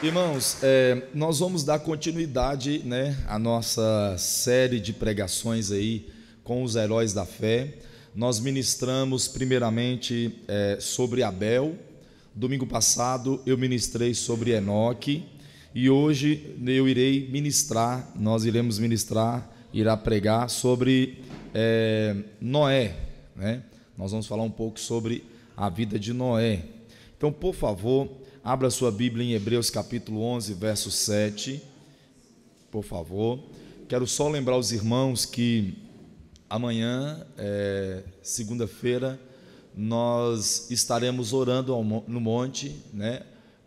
Irmãos, nós vamos dar continuidade, à nossa série de pregações aí com os heróis da fé. Nós ministramos primeiramente sobre Abel. Domingo passado eu ministrei sobre Enoque e hoje irá pregar sobre Noé, Nós vamos falar um pouco sobre a vida de Noé. Então, por favor, abra sua Bíblia em Hebreus capítulo 11, verso 7, por favor. Quero só lembrar os irmãos que amanhã, segunda-feira, nós estaremos orando no monte,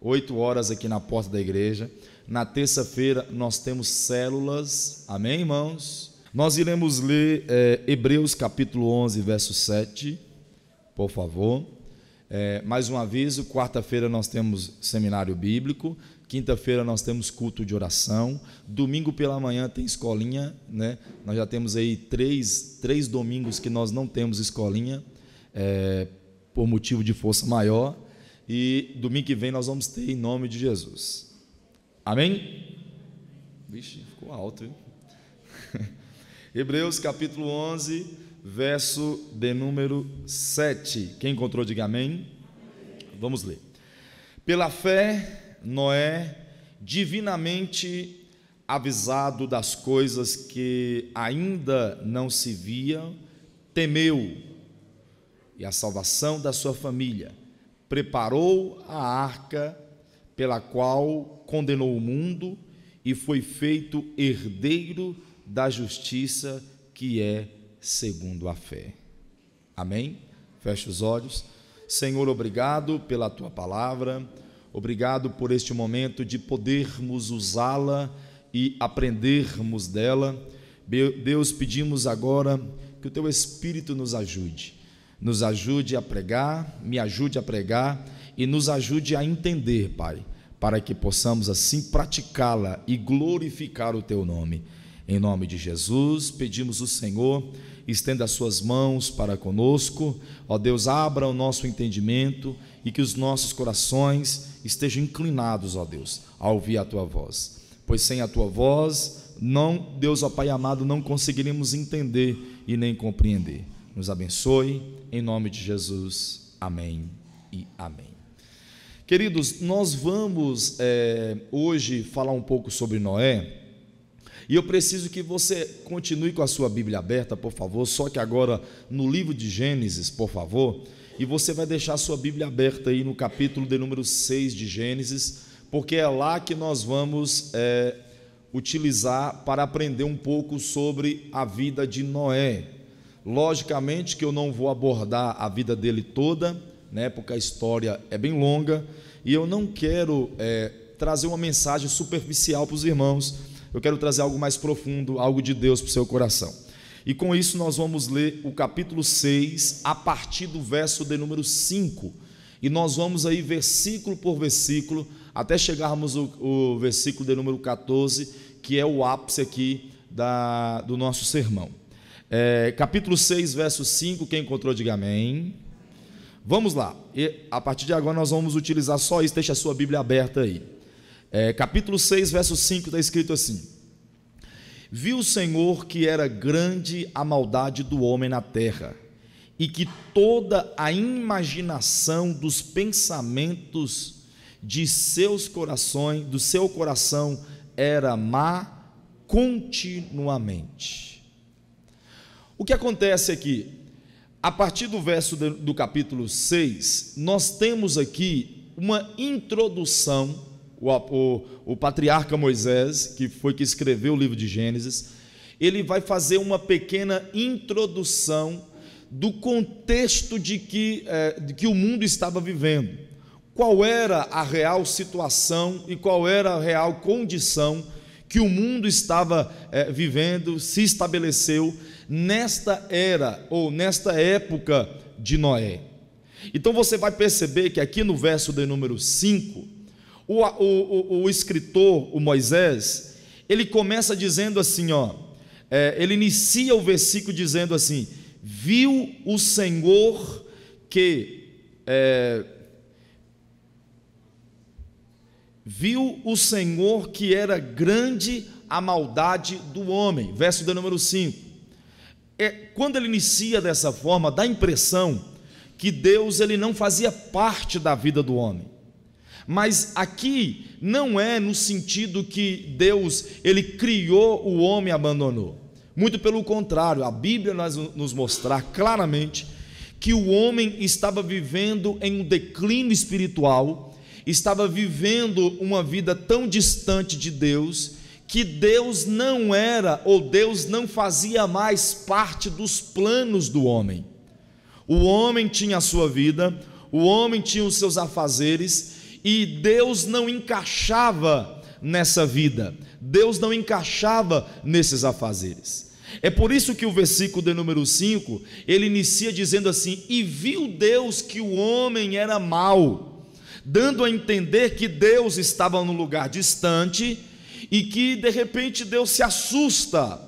8 horas aqui na porta da igreja. Na terça-feira nós temos células, amém, irmãos? Nós iremos ler Hebreus capítulo 11, verso 7, por favor. Mais um aviso: quarta-feira nós temos seminário bíblico, quinta-feira nós temos culto de oração, domingo pela manhã tem escolinha, Nós já temos aí três domingos que nós não temos escolinha, por motivo de força maior, e domingo que vem nós vamos ter, em nome de Jesus, amém? Vixe, ficou alto, viu? Hebreus capítulo 11, verso de número 7. Quem encontrou, diga amém. Vamos ler. Pela fé, Noé, divinamente avisado das coisas que ainda não se viam, temeu, e a salvação da sua família, preparou a arca, pela qual condenou o mundo e foi feito herdeiro da justiça, que é segundo a fé. Amém? Feche os olhos. Senhor, obrigado pela tua palavra, obrigado por este momento de podermos usá-la e aprendermos dela. Deus, pedimos agora que o teu Espírito nos ajude a pregar, me ajude a pregar e nos ajude a entender, Pai, para que possamos assim praticá-la e glorificar o teu nome. Em nome de Jesus, pedimos o Senhor, estenda as suas mãos para conosco, ó Deus, abra o nosso entendimento e que os nossos corações estejam inclinados, ó Deus, a ouvir a tua voz, pois sem a tua voz, Deus, ó Pai amado, não conseguiremos entender e nem compreender. Nos abençoe, em nome de Jesus, amém e amém. Queridos, nós vamos hoje falar um pouco sobre Noé. E eu preciso que você continue com a sua Bíblia aberta, por favor, só que agora no livro de Gênesis, por favor, e você vai deixar a sua Bíblia aberta aí no capítulo de número 6 de Gênesis, porque é lá que nós vamos utilizar para aprender um pouco sobre a vida de Noé. Logicamente que eu não vou abordar a vida dele toda, porque a história é bem longa, e eu não quero trazer uma mensagem superficial para os irmãos. Eu quero trazer algo mais profundo, algo de Deus para o seu coração. E com isso nós vamos ler o capítulo 6, a partir do verso de número 5. E nós vamos aí versículo por versículo, até chegarmos o versículo de número 14, que é o ápice aqui do nosso sermão. Capítulo 6, verso 5, quem encontrou, diga amém. Vamos lá, e a partir de agora nós vamos utilizar só isso, deixa a sua Bíblia aberta aí. Capítulo 6, verso 5, está escrito assim: viu o Senhor que era grande a maldade do homem na terra, e que toda a imaginação dos pensamentos do seu coração era má continuamente. O que acontece aqui? A partir do verso do capítulo 6, nós temos aqui uma introdução. O patriarca Moisés, que foi que escreveu o livro de Gênesis, ele vai fazer uma pequena introdução do contexto de que o mundo estava vivendo, qual era a real situação e qual era a real condição que o mundo estava vivendo, se estabeleceu nesta era ou nesta época de Noé. Então você vai perceber que aqui no verso de número 5, o escritor, o Moisés, ele começa dizendo assim, ele inicia o versículo dizendo assim: viu o Senhor que viu o Senhor que era grande a maldade do homem. Verso de número 5. Quando ele inicia dessa forma, dá a impressão que Deus ele não fazia parte da vida do homem. Mas aqui não é no sentido que Deus ele criou o homem e abandonou. Muito pelo contrário, a Bíblia vai nos mostrar claramente que o homem estava vivendo em um declínio espiritual, estava vivendo uma vida tão distante de Deus, que Deus não era, ou Deus não fazia mais parte dos planos do homem. O homem tinha a sua vida, o homem tinha os seus afazeres, e Deus não encaixava nessa vida, Deus não encaixava nesses afazeres. É por isso que o versículo de número 5, ele inicia dizendo assim: e viu Deus que o homem era mau, dando a entender que Deus estava num lugar distante, e que de repente Deus se assusta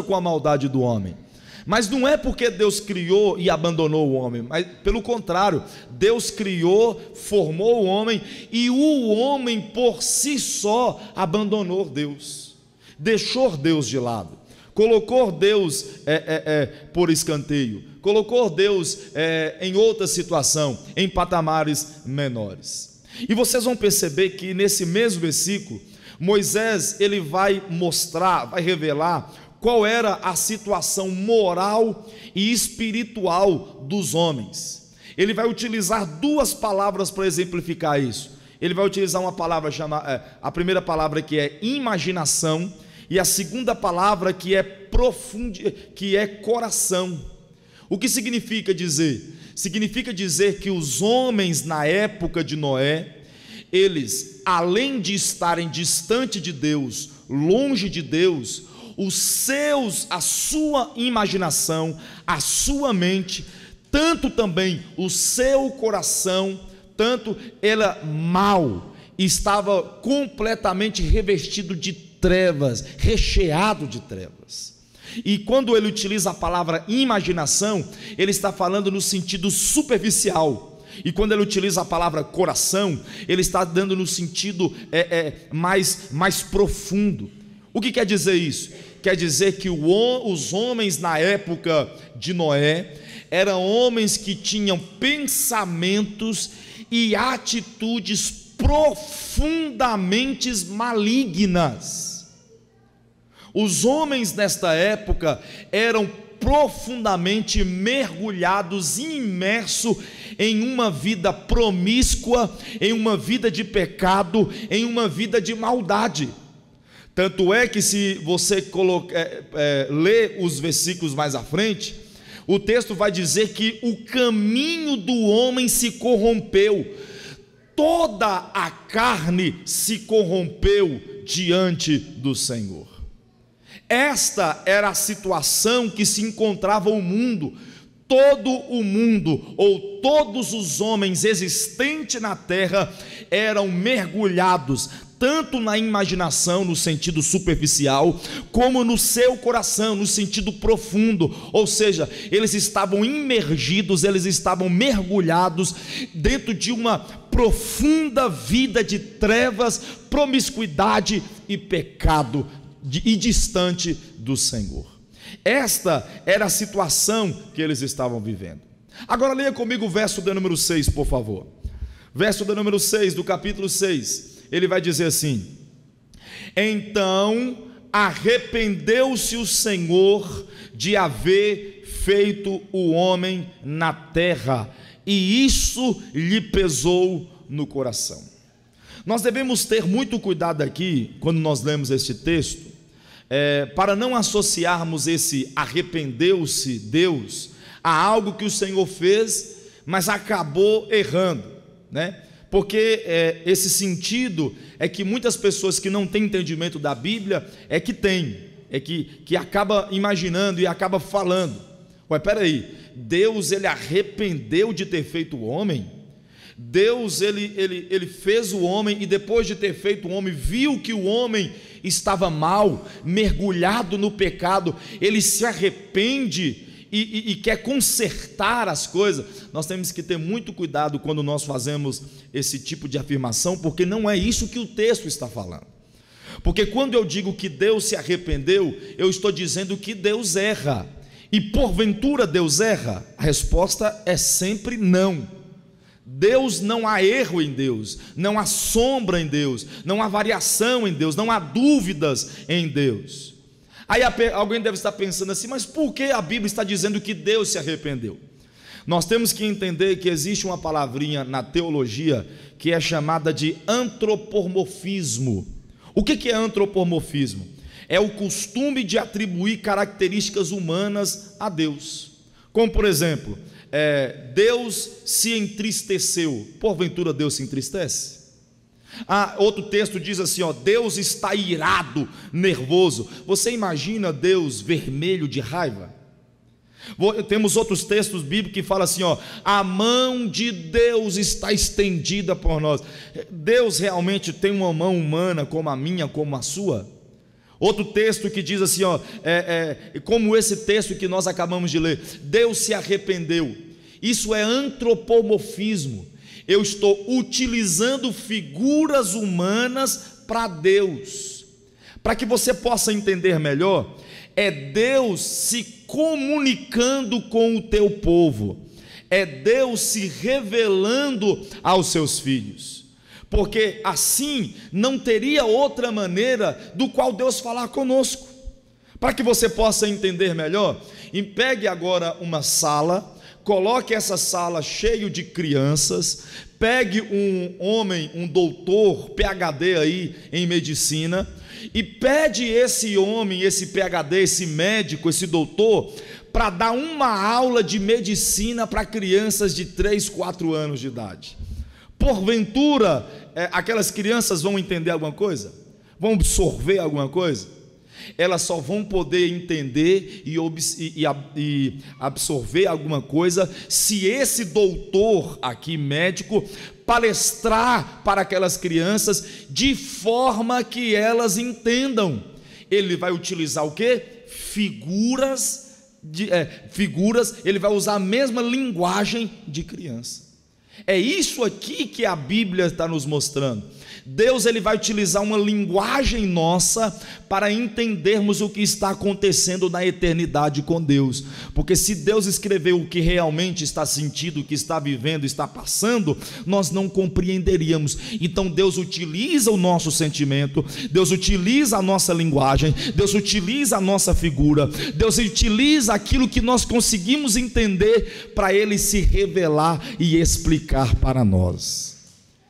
com a maldade do homem. Mas não é porque Deus criou e abandonou o homem, mas pelo contrário, Deus criou, formou o homem, e o homem por si só abandonou Deus, deixou Deus de lado, colocou Deus por escanteio, colocou Deus em outra situação, em patamares menores. E vocês vão perceber que nesse mesmo versículo, Moisés ele vai mostrar, vai revelar qual era a situação moral e espiritual dos homens. Ele vai utilizar duas palavras para exemplificar isso. Ele vai utilizar uma palavra chamada, a primeira palavra que é imaginação, e a segunda palavra que é coração. O que significa dizer? Significa dizer que os homens na época de Noé, eles, além de estarem distante de Deus, longe de Deus, a sua imaginação, a sua mente, tanto também o seu coração, tanto ela mal, estava completamente revestido de trevas, recheado de trevas. E quando ele utiliza a palavra imaginação, ele está falando no sentido superficial. E quando ele utiliza a palavra coração, ele está dando no sentido mais profundo. O que quer dizer isso? Quer dizer que os homens na época de Noé eram homens que tinham pensamentos e atitudes profundamente malignas. Os homens nesta época eram profundamente mergulhados, imersos em uma vida promíscua, em uma vida de pecado, em uma vida de maldade. Tanto é que se você ler os versículos mais à frente, o texto vai dizer que o caminho do homem se corrompeu, toda a carne se corrompeu diante do Senhor. Esta era a situação que se encontrava o mundo. Todo o mundo, ou todos os homens existentes na terra, eram mergulhados tanto na imaginação, no sentido superficial, como no seu coração, no sentido profundo. Ou seja, eles estavam imergidos, eles estavam mergulhados dentro de uma profunda vida de trevas, promiscuidade e pecado, e distante do Senhor. Esta era a situação que eles estavam vivendo. Agora leia comigo o verso de número 6, por favor. Verso de número 6 do capítulo 6. Ele vai dizer assim: então arrependeu-se o Senhor de haver feito o homem na terra, e isso lhe pesou no coração. Nós devemos ter muito cuidado aqui, quando nós lemos este texto, para não associarmos esse arrependeu-se Deus a algo que o Senhor fez, mas acabou errando, né? Porque esse sentido é que muitas pessoas que não têm entendimento da Bíblia que acaba imaginando e acaba falando: ué, peraí, Deus ele arrependeu de ter feito o homem? Deus ele fez o homem, e depois de ter feito o homem, viu que o homem estava mal, mergulhado no pecado, ele se arrepende e quer consertar as coisas, nós temos que ter muito cuidado quando nós fazemos esse tipo de afirmação, porque não é isso que o texto está falando. Porque quando eu digo que Deus se arrependeu, eu estou dizendo que Deus erra. E porventura Deus erra? A resposta é sempre não. Deus, não há erro em Deus, não há sombra em Deus, não há variação em Deus, não há dúvidas em Deus. Aí alguém deve estar pensando assim, mas por que a Bíblia está dizendo que Deus se arrependeu? Nós temos que entender que existe uma palavrinha na teologia que é chamada de antropomorfismo. O que é antropomorfismo? É o costume de atribuir características humanas a Deus. Como por exemplo, Deus se entristeceu. Porventura Deus se entristece? Outro texto diz assim, Deus está irado, nervoso. Você imagina Deus vermelho de raiva? Temos outros textos bíblicos que falam assim, a mão de Deus está estendida por nós. Deus realmente tem uma mão humana como a minha, como a sua? Outro texto que diz assim, como esse texto que nós acabamos de ler, Deus se arrependeu. Isso é antropomorfismo. Eu estou utilizando figuras humanas para Deus. Para que você possa entender melhor, é Deus se comunicando com o teu povo, é Deus se revelando aos seus filhos, porque assim não teria outra maneira do qual Deus falar conosco. Para que você possa entender melhor, pegue agora uma sala, coloque essa sala cheio de crianças, pegue um homem, um doutor, PhD aí em medicina, e pede esse homem, esse PhD, esse médico, esse doutor, para dar uma aula de medicina para crianças de 3, 4 anos de idade. Porventura, aquelas crianças vão entender alguma coisa? Vão absorver alguma coisa? Elas só vão poder entender e absorver alguma coisa se esse doutor aqui, médico, palestrar para aquelas crianças de forma que elas entendam. Ele vai utilizar o quê? Figuras, ele vai usar a mesma linguagem de criança. É isso aqui que a Bíblia está nos mostrando. Deus, ele vai utilizar uma linguagem nossa para entendermos o que está acontecendo na eternidade com Deus, porque se Deus escreveu o que realmente está sentindo, o que está vivendo, está passando, nós não compreenderíamos. Então Deus utiliza o nosso sentimento, Deus utiliza a nossa linguagem, Deus utiliza a nossa figura, Deus utiliza aquilo que nós conseguimos entender para ele se revelar e explicar para nós.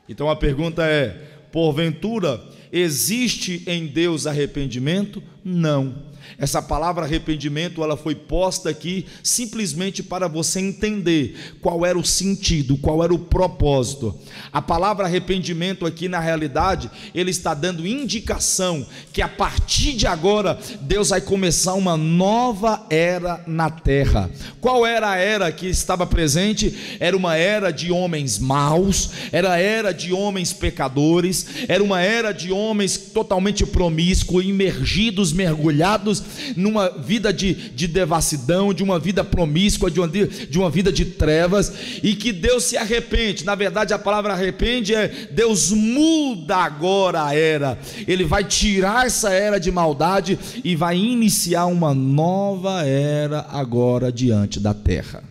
Então a pergunta é: porventura, existe em Deus arrependimento? Não. Essa palavra arrependimento, ela foi posta aqui simplesmente para você entender qual era o sentido, qual era o propósito. A palavra arrependimento aqui, na realidade, ele está dando indicação que a partir de agora, Deus vai começar uma nova era na terra. Qual era a era que estava presente? Era uma era de homens maus, era a era de homens pecadores, era uma era de homens totalmente promíscuos, imergidos, mergulhados numa vida de devassidão, de uma vida promíscua, de uma vida de trevas, e que Deus se arrepende. Na verdade, a palavra arrepende é Deus muda agora a era, ele vai tirar essa era de maldade e vai iniciar uma nova era agora diante da terra.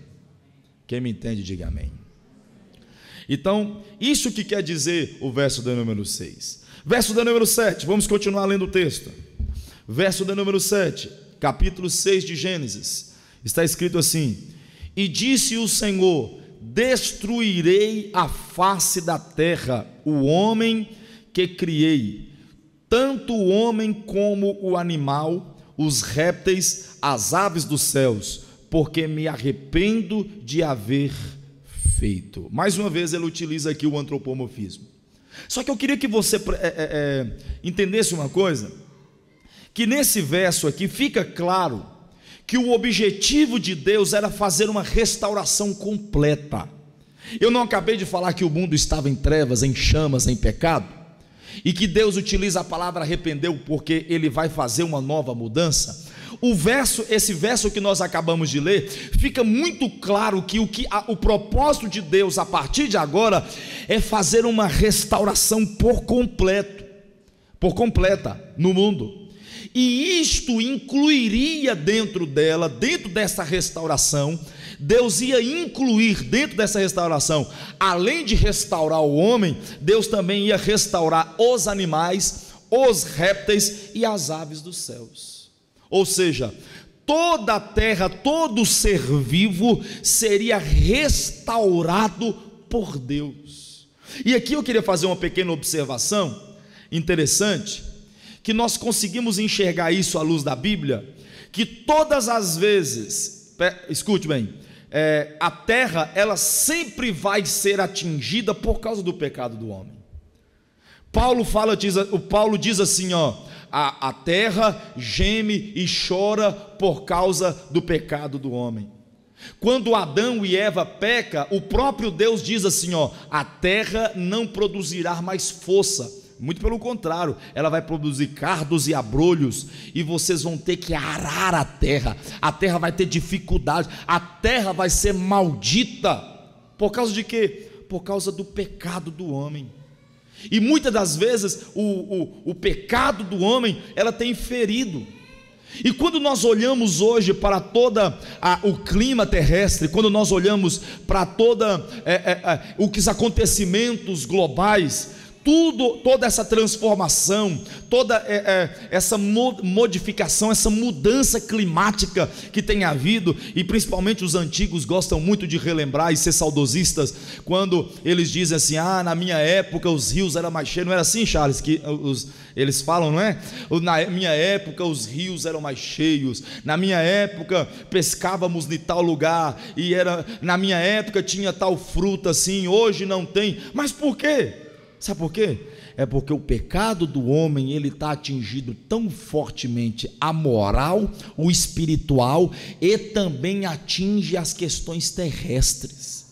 Quem me entende, diga amém. Então, isso que quer dizer o verso de número 6. Verso de número 7, vamos continuar lendo o texto. Verso de número 7, capítulo 6 de Gênesis, está escrito assim: e disse o Senhor: destruirei a face da terra o homem que criei, tanto o homem como o animal, os répteis, as aves dos céus, porque me arrependo de haver feito. Mais uma vez ele utiliza aqui o antropomorfismo. Só que eu queria que você entendesse uma coisa, que nesse verso aqui fica claro que o objetivo de Deus era fazer uma restauração completa. Eu não acabei de falar que o mundo estava em trevas, em chamas, em pecado, e que Deus utiliza a palavra arrependeu porque ele vai fazer uma nova mudança? esse verso que nós acabamos de ler, fica muito claro que o propósito de Deus a partir de agora é fazer uma restauração por completa no mundo. E isto incluiria dentro dessa restauração, Deus ia incluir dentro dessa restauração, além de restaurar o homem, Deus também ia restaurar os animais, os répteis e as aves dos céus. Ou seja, toda a terra, todo ser vivo seria restaurado por Deus. E aqui eu queria fazer uma pequena observação interessante, que nós conseguimos enxergar isso à luz da Bíblia, que todas as vezes, escute bem, a terra, ela sempre vai ser atingida por causa do pecado do homem. Paulo diz assim, a terra geme e chora por causa do pecado do homem. Quando Adão e Eva pecam, o próprio Deus diz assim, a terra não produzirá mais força, muito pelo contrário, ela vai produzir cardos e abrolhos, e vocês vão ter que arar a terra vai ter dificuldade, a terra vai ser maldita, por causa de quê? Por causa do pecado do homem. E muitas das vezes o pecado do homem, ela tem ferido. E quando nós olhamos hoje para todo o clima terrestre, quando nós olhamos para os acontecimentos globais, toda essa transformação, toda essa modificação, essa mudança climática que tem havido, e principalmente os antigos gostam muito de relembrar e ser saudosistas, quando eles dizem assim, na minha época os rios eram mais cheios. Não era assim, Charles, que eles falam, não é? Na minha época os rios eram mais cheios, na minha época pescávamos em tal lugar, na minha época tinha tal fruta assim, hoje não tem. Mas por quê? Sabe por quê? É porque o pecado do homem, ele está atingindo tão fortemente a moral, o espiritual, e também atinge as questões terrestres,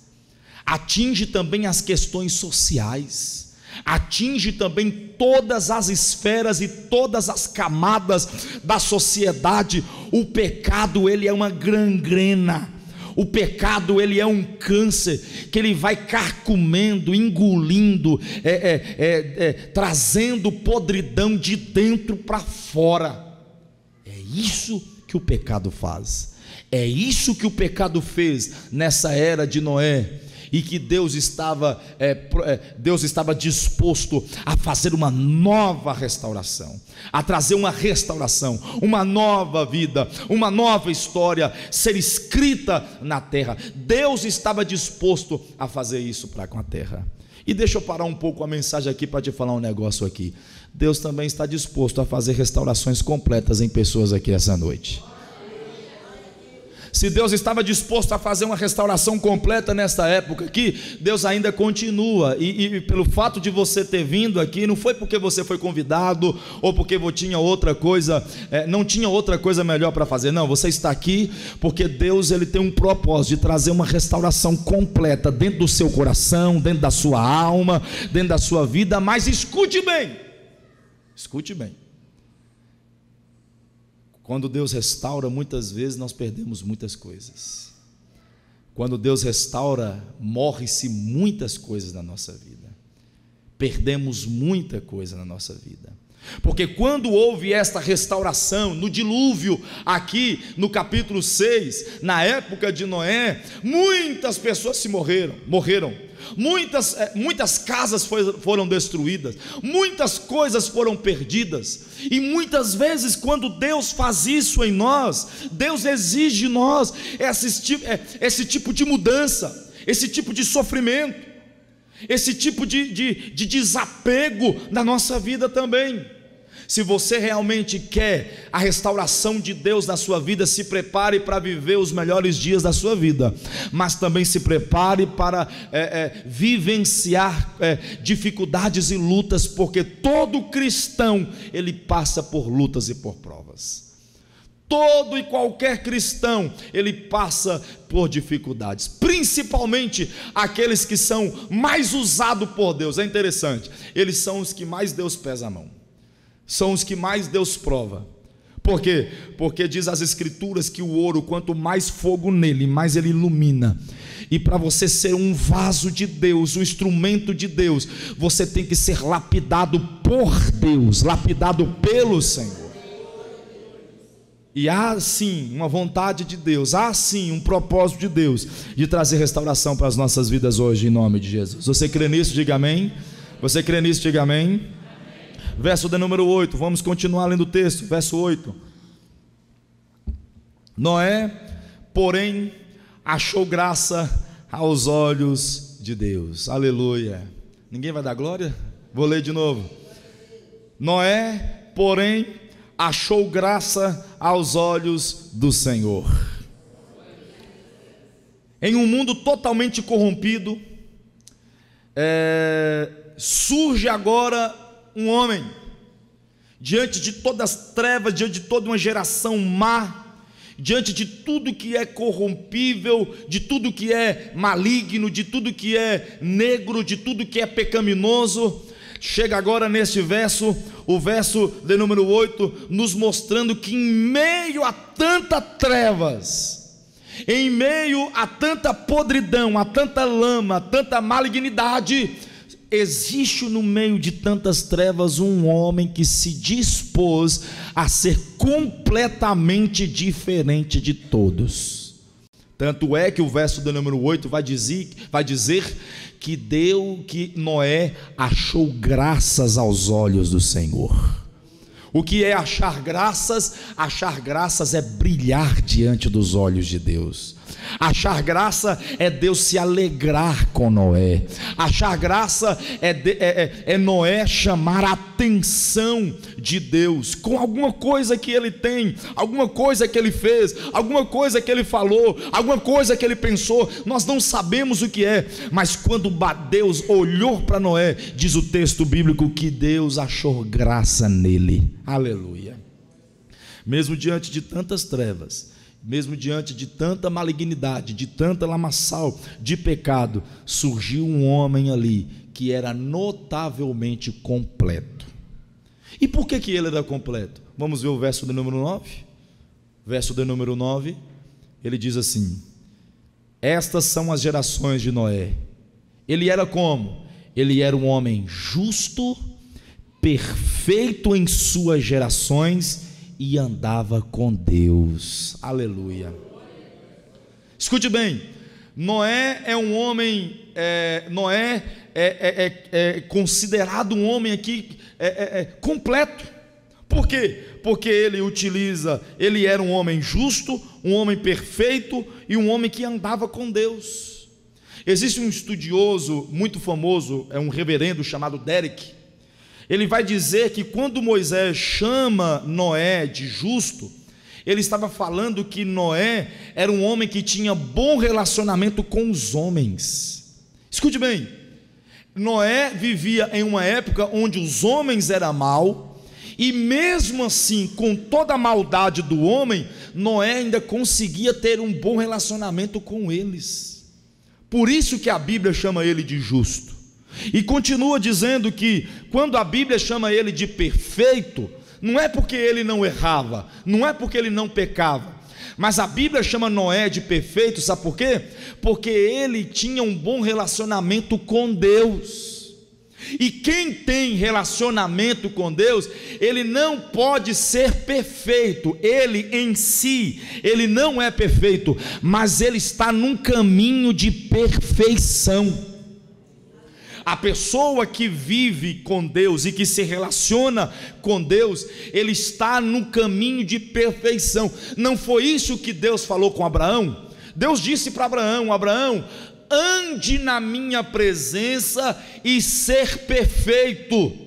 atinge também as questões sociais, atinge também todas as esferas e todas as camadas da sociedade. O pecado, ele é uma gangrena. O pecado, ele é um câncer, que ele vai carcomendo, engolindo, trazendo podridão de dentro para fora. É isso que o pecado faz, é isso que o pecado fez nessa era de Noé, e que Deus estava disposto a fazer uma nova restauração, a trazer uma restauração, uma nova vida, uma nova história ser escrita na terra. Deus estava disposto a fazer isso para com a terra. E deixa eu parar um pouco a mensagem aqui para te falar um negócio aqui. Deus também está disposto a fazer restaurações completas em pessoas aqui essa noite. Se Deus estava disposto a fazer uma restauração completa nesta época aqui, Deus ainda continua, e pelo fato de você ter vindo aqui, não foi porque você foi convidado, ou porque tinha outra coisa, não tinha outra coisa melhor para fazer, não, você está aqui porque Deus, ele tem um propósito de trazer uma restauração completa dentro do seu coração, dentro da sua alma, dentro da sua vida. Mas escute bem, quando Deus restaura, muitas vezes nós perdemos muitas coisas. Quando Deus restaura, morre-se muitas coisas na nossa vida. Perdemos muita coisa na nossa vida. Porque quando houve esta restauração, no dilúvio, aqui no capítulo 6, na época de Noé, muitas pessoas morreram. Muitas casas foram destruídas, muitas coisas foram perdidas. E muitas vezes, quando Deus faz isso em nós, Deus exige de nós esse tipo de mudança, esse tipo de sofrimento, esse tipo de desapego na nossa vida também. Se você realmente quer a restauração de Deus na sua vida, se prepare para viver os melhores dias da sua vida, mas também se prepare para vivenciar dificuldades e lutas, porque todo cristão, ele passa por lutas e por provas. Todo e qualquer cristão, ele passa por dificuldades, principalmente aqueles que são mais usados por Deus. É interessante, eles são os que mais Deus pesa a mão, são os que mais Deus prova, Por quê? Porque diz as Escrituras que o ouro, quanto mais fogo nele, mais ele ilumina. E para você ser um vaso de Deus, um instrumento de Deus, você tem que ser lapidado por Deus, lapidado pelo Senhor. E há sim uma vontade de Deus, há sim um propósito de Deus de trazer restauração para as nossas vidas hoje, em nome de Jesus. Você crê nisso? Diga amém. Você crê nisso? Diga amém. Verso de número 8, vamos continuar lendo o texto, verso 8. Noé, porém, achou graça aos olhos de Deus. Aleluia. Ninguém vai dar glória? Vou ler de novo. Noé, porém, achou graça aos olhos do Senhor. Em um mundo totalmente corrompido, surge agora um homem, diante de todas as trevas, diante de toda uma geração má, diante de tudo que é corrompível, de tudo que é maligno, de tudo que é negro, de tudo que é pecaminoso. Chega agora neste verso, o verso de número 8, nos mostrando que em meio a tanta trevas, em meio a tanta podridão, a tanta lama, a tanta malignidade, existe no meio de tantas trevas um homem que se dispôs a ser completamente diferente de todos. Tanto é que o verso do número 8 vai dizer que Noé achou graças aos olhos do Senhor. O que é achar graças? Achar graças é brilhar diante dos olhos de Deus. Achar graça é Deus se alegrar com Noé. Achar graça é Noé chamar a atenção de Deus com alguma coisa que ele tem, alguma coisa que ele fez, alguma coisa que ele falou, alguma coisa que ele pensou. Nós não sabemos o que é, mas quando Deus olhou para Noé, diz o texto bíblico que Deus achou graça nele. Aleluia. Mesmo diante de tantas trevas, mesmo diante de tanta malignidade, de tanta lamaçal de pecado, surgiu um homem ali que era notavelmente completo. E por que ele era completo? Vamos ver o verso de número 9. Verso de número 9, ele diz assim: estas são as gerações de Noé. Ele era como? Ele era um homem justo, perfeito em suas gerações, e andava com Deus. Aleluia. Escute bem, Noé é um homem, Noé é considerado um homem aqui completo. Por quê? Porque ele era um homem justo, um homem perfeito e um homem que andava com Deus. Existe um estudioso muito famoso, é um reverendo chamado Derek. Ele vai dizer que quando Moisés chama Noé de justo, ele estava falando que Noé era um homem que tinha bom relacionamento com os homens. Escute bem, Noé vivia em uma época onde os homens eram maus, e mesmo assim, com toda a maldade do homem, Noé ainda conseguia ter um bom relacionamento com eles. Por isso que a Bíblia chama ele de justo. E continua dizendo que quando a Bíblia chama ele de perfeito, não é porque ele não errava, não é porque ele não pecava, mas a Bíblia chama Noé de perfeito, sabe por quê? Porque ele tinha um bom relacionamento com Deus. E quem tem relacionamento com Deus, ele não pode ser perfeito, ele em si, ele não é perfeito, mas ele está num caminho de perfeição. A pessoa que vive com Deus e que se relaciona com Deus, ele está no caminho de perfeição. Não foi isso que Deus falou com Abraão? Deus disse para Abraão: Abraão, ande na minha presença e ser perfeito.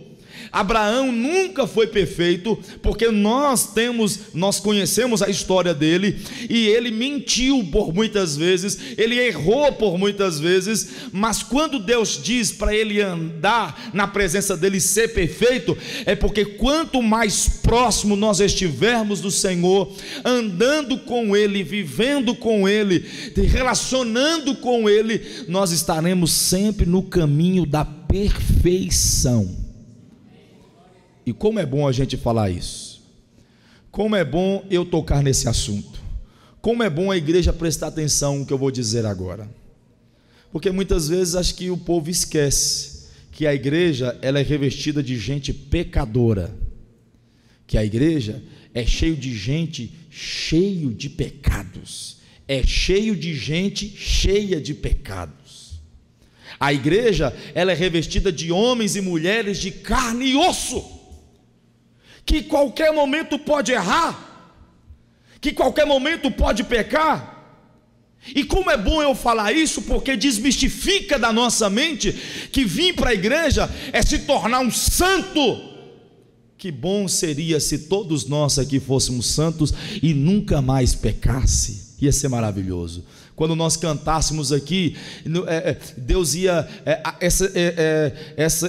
Abraão nunca foi perfeito, porque nós conhecemos a história dele, e ele mentiu por muitas vezes, ele errou por muitas vezes, mas quando Deus diz para ele andar na presença dele e ser perfeito, é porque quanto mais próximo nós estivermos do Senhor, andando com ele, vivendo com ele, relacionando com ele, nós estaremos sempre no caminho da perfeição. E como é bom a gente falar isso, Como é bom eu tocar nesse assunto. Como é bom a igreja prestar atenção no que eu vou dizer agora. Porque muitas vezes acho que o povo esquece que a igreja ela é revestida de gente pecadora. Que a igreja é cheio de gente cheio de pecados. É cheio de gente cheia de pecados. A igreja ela é revestida de homens e mulheres de carne e osso, que qualquer momento pode errar, que qualquer momento pode pecar. E como é bom eu falar isso, porque desmistifica da nossa mente que vir para a igreja é se tornar um santo. Que bom seria se todos nós aqui fôssemos santos e nunca mais pecasse. Ia ser maravilhoso. Quando nós cantássemos aqui, Deus ia,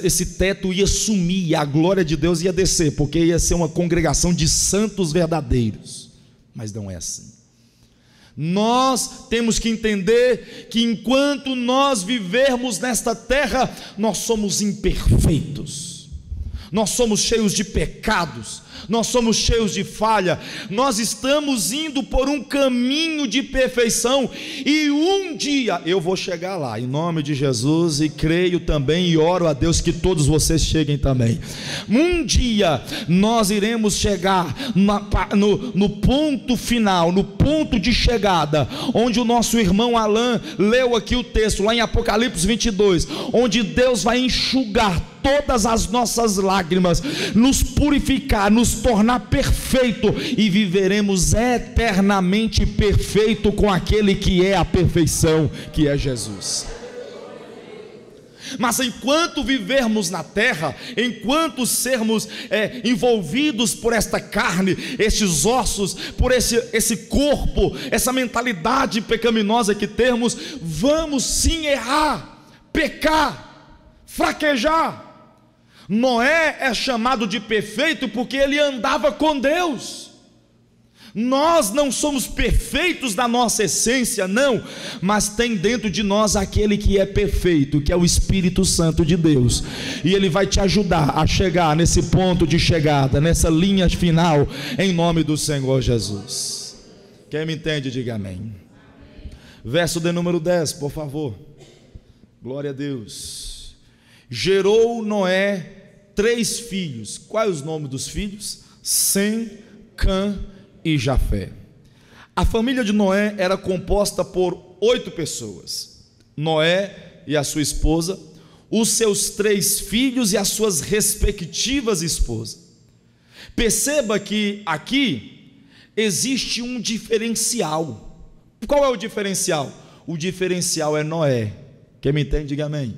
esse teto ia sumir, a glória de Deus ia descer, porque ia ser uma congregação de santos verdadeiros. Mas não é assim. Nós temos que entender que enquanto nós vivermos nesta terra, nós somos imperfeitos, nós somos cheios de pecados, nós somos cheios de falha, nós estamos indo por um caminho de perfeição, e um dia eu vou chegar lá, em nome de Jesus, e creio também e oro a Deus que todos vocês cheguem também. Um dia nós iremos chegar no ponto final, no ponto de chegada, onde o nosso irmão Alain leu aqui o texto, lá em Apocalipse 22, onde Deus vai enxugar todas as nossas lágrimas, nos purificar, nos tornar perfeito, e viveremos eternamente perfeito com aquele que é a perfeição, que é Jesus. Mas enquanto vivermos na terra, enquanto sermos envolvidos por esta carne, estes ossos, por esse corpo, essa mentalidade pecaminosa que temos, vamos sim errar, pecar, fraquejar. Noé é chamado de perfeito porque ele andava com Deus. Nós não somos perfeitos na nossa essência, não, mas tem dentro de nós aquele que é perfeito, que é o Espírito Santo de Deus, e ele vai te ajudar a chegar nesse ponto de chegada, nessa linha final, em nome do Senhor Jesus. Quem me entende, diga amém. Verso de número 10, por favor. Glória a Deus. Gerou Noé 3 filhos. Quais os nomes dos filhos? Sem, Cã e Jafé. A família de Noé era composta por 8 pessoas: Noé e a sua esposa, os seus 3 filhos e as suas respectivas esposas. Perceba que aqui existe um diferencial. Qual é o diferencial? O diferencial é Noé. Quem me entende, diga amém.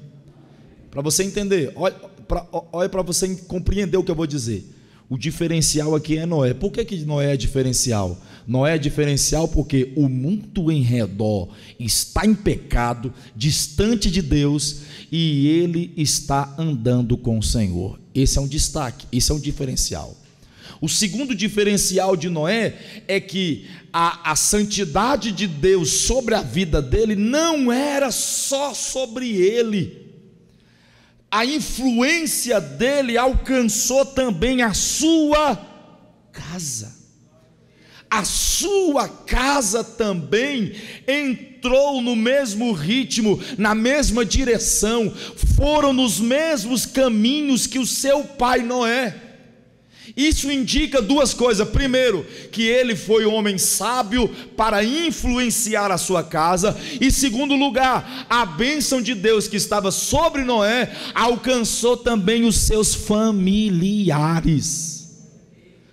Para você entender, olha para você compreender o que eu vou dizer. O diferencial aqui é Noé. Por que Noé é diferencial? Noé é diferencial porque o mundo em redor está em pecado, distante de Deus, e ele está andando com o Senhor. Esse é um destaque, esse é um diferencial. O segundo diferencial de Noé é que a santidade de Deus sobre a vida dele não era só sobre ele. A influência dele alcançou também a sua casa. A sua casa também entrou no mesmo ritmo, na mesma direção, foram nos mesmos caminhos que o seu pai Noé. Isso indica 2 coisas: primeiro, que ele foi um homem sábio para influenciar a sua casa, e segundo lugar, a bênção de Deus que estava sobre Noé alcançou também os seus familiares.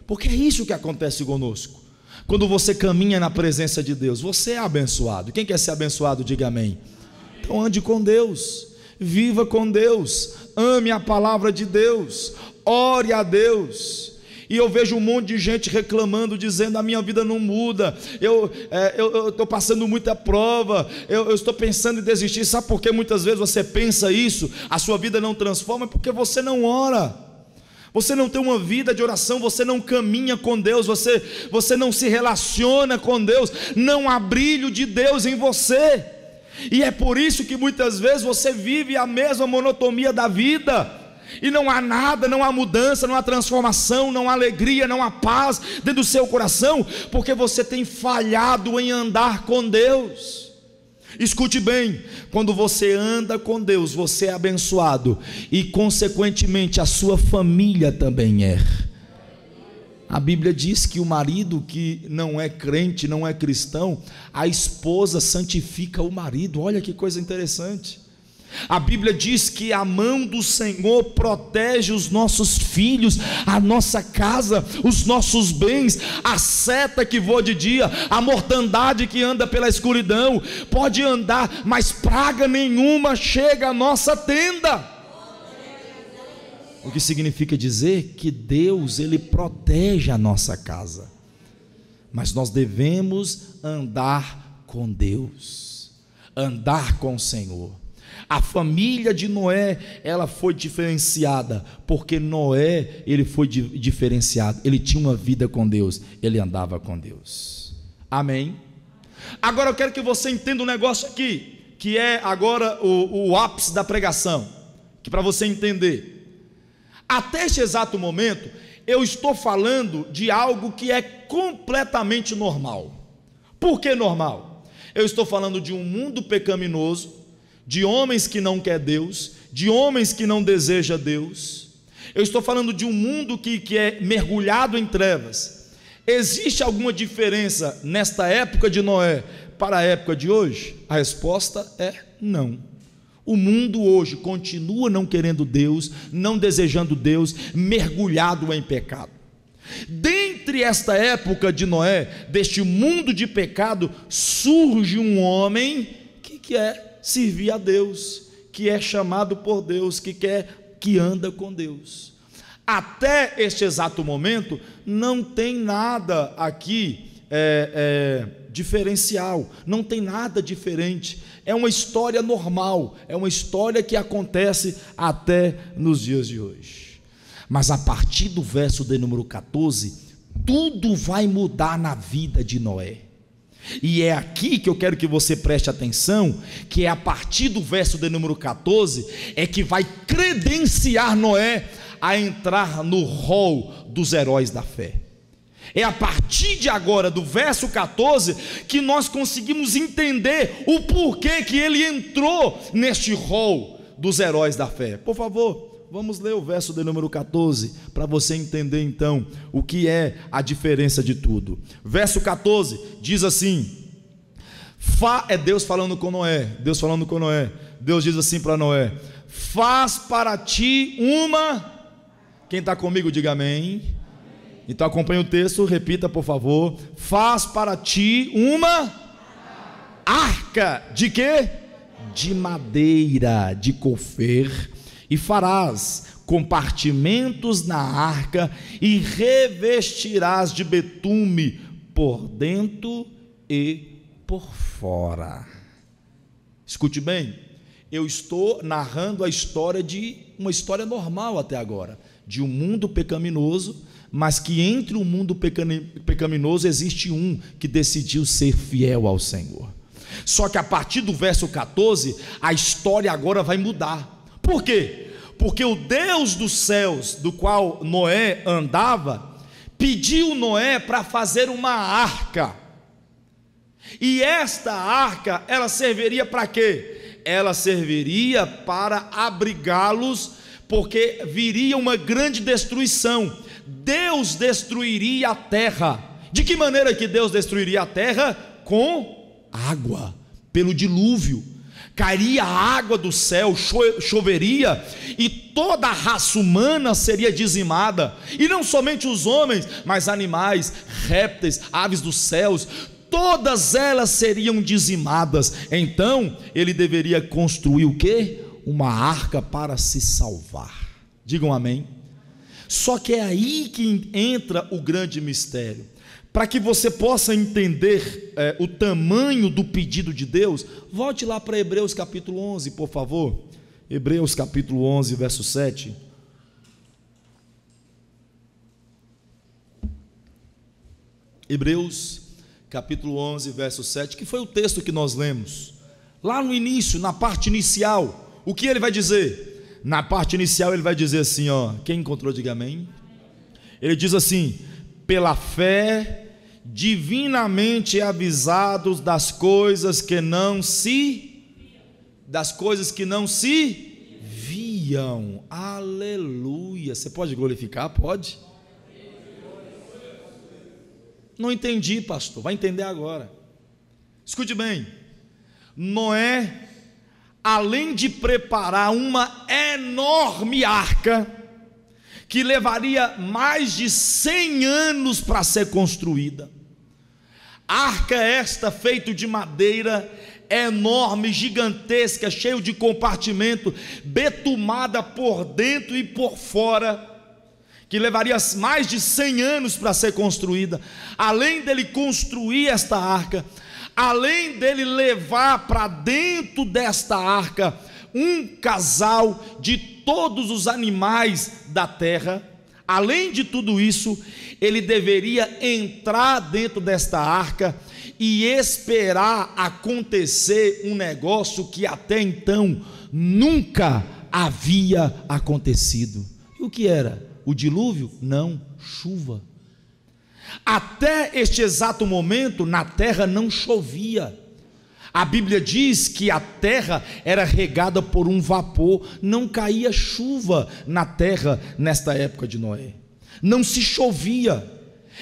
Porque é isso que acontece conosco. Quando você caminha na presença de Deus, você é abençoado. Quem quer ser abençoado, diga amém. Então ande com Deus, viva com Deus, ame a palavra de Deus, ore a Deus. E eu vejo um monte de gente reclamando, dizendo: a minha vida não muda, eu estou passando muita prova, eu estou pensando em desistir. Sabe por que muitas vezes você pensa isso? A sua vida não transforma, porque você não ora, você não tem uma vida de oração, você não caminha com Deus, você não se relaciona com Deus, não há brilho de Deus em você. E é por isso que muitas vezes você vive a mesma monotonia da vida. e não há nada, não há mudança, não há transformação, não há alegria, não há paz dentro do seu coração, porque você tem falhado em andar com Deus. Escute bem, quando você anda com Deus, você é abençoado, e consequentemente a sua família também é. A Bíblia diz que o marido que não é crente, não é cristão, a esposa santifica o marido. Olha que coisa interessante. A Bíblia diz que a mão do Senhor protege os nossos filhos, a nossa casa, os nossos bens. A seta que voa de dia, a mortandade que anda pela escuridão, pode andar, mas praga nenhuma chega à nossa tenda. O que significa dizer que Deus, Ele protege a nossa casa, mas nós devemos andar com Deus, andar com o Senhor. A família de Noé, ela foi diferenciada, porque Noé, ele foi diferenciado, ele tinha uma vida com Deus, ele andava com Deus. Amém? Agora eu quero que você entenda um negócio aqui, que é agora o ápice da pregação, que para você entender. Até este exato momento, eu estou falando de algo que é completamente normal. Por que normal? Eu estou falando de um mundo pecaminoso, de homens que não querem Deus, de homens que não desejam Deus. Eu estou falando de um mundo que é mergulhado em trevas. Existe alguma diferença nesta época de Noé para a época de hoje? A resposta é não. O mundo hoje continua não querendo Deus, não desejando Deus, mergulhado em pecado. Dentre esta época de Noé, deste mundo de pecado, surge um homem que quer servir a Deus, que é chamado por Deus, que anda com Deus. Até este exato momento, não tem nada aqui diferencial, não tem nada diferente. É uma história normal, é uma história que acontece até nos dias de hoje. Mas a partir do verso de número 14, tudo vai mudar na vida de Noé. E é aqui que eu quero que você preste atenção, que é a partir do verso de número 14, é que vai credenciar Noé a entrar no rol dos heróis da fé. É a partir de agora, do verso 14, que nós conseguimos entender o porquê que ele entrou neste rol dos heróis da fé. Por favor, vamos ler o verso de número 14, para você entender então o que é a diferença de tudo. Verso 14 diz assim: é Deus falando com Noé, Deus falando com Noé. Deus diz assim para Noé: faz para ti uma... Quem está comigo diga amém. Então acompanhe o texto, repita por favor. Faz para ti uma arca, de quê? De madeira, de cofer, e farás compartimentos na arca, e revestirás de betume por dentro e por fora. Escute bem, eu estou narrando a história de uma história normal até agora, de um mundo pecaminoso, mas que entre o mundo pecaminoso existe um que decidiu ser fiel ao Senhor. Só que a partir do verso 14, a história agora vai mudar. Por quê? Porque o Deus dos céus, do qual Noé andava, pediu Noé para fazer uma arca. E esta arca, ela serviria para quê? Ela serviria para abrigá-los, porque viria uma grande destruição. Deus destruiria a terra. De que maneira que Deus destruiria a terra? Com água, pelo dilúvio. Cairia água do céu, choveria, e toda a raça humana seria dizimada. E não somente os homens, mas animais, répteis, aves dos céus, todas elas seriam dizimadas. Então ele deveria construir o quê? Uma arca para se salvar. Digam amém. Só que é aí que entra o grande mistério. Para que você possa entender o tamanho do pedido de Deus, volte lá para Hebreus capítulo 11, por favor. Hebreus capítulo 11, verso 7. Hebreus capítulo 11, verso 7, que foi o texto que nós lemos lá no início, na parte inicial. O que ele vai dizer? Na parte inicial ele vai dizer assim, ó, quem encontrou diga amém. Ele diz assim: pela fé divinamente avisados das coisas que não se viam. Aleluia. Você pode glorificar? Pode. Não entendi, pastor. Vai entender agora. Escute bem. Noé, além de preparar uma enorme arca, que levaria mais de 100 anos para ser construída, arca esta feita de madeira, enorme, gigantesca, cheio de compartimento, betumada por dentro e por fora, que levaria mais de 100 anos para ser construída. Além dele construir esta arca, além dele levar para dentro desta arca um casal de todos os animais da terra, além de tudo isso, ele deveria entrar dentro desta arca e esperar acontecer um negócio que até então nunca havia acontecido. E o que era? O dilúvio? Não, chuva. Até este exato momento na terra não chovia. A Bíblia diz que a terra era regada por um vapor, não caía chuva na terra nesta época de Noé, não se chovia.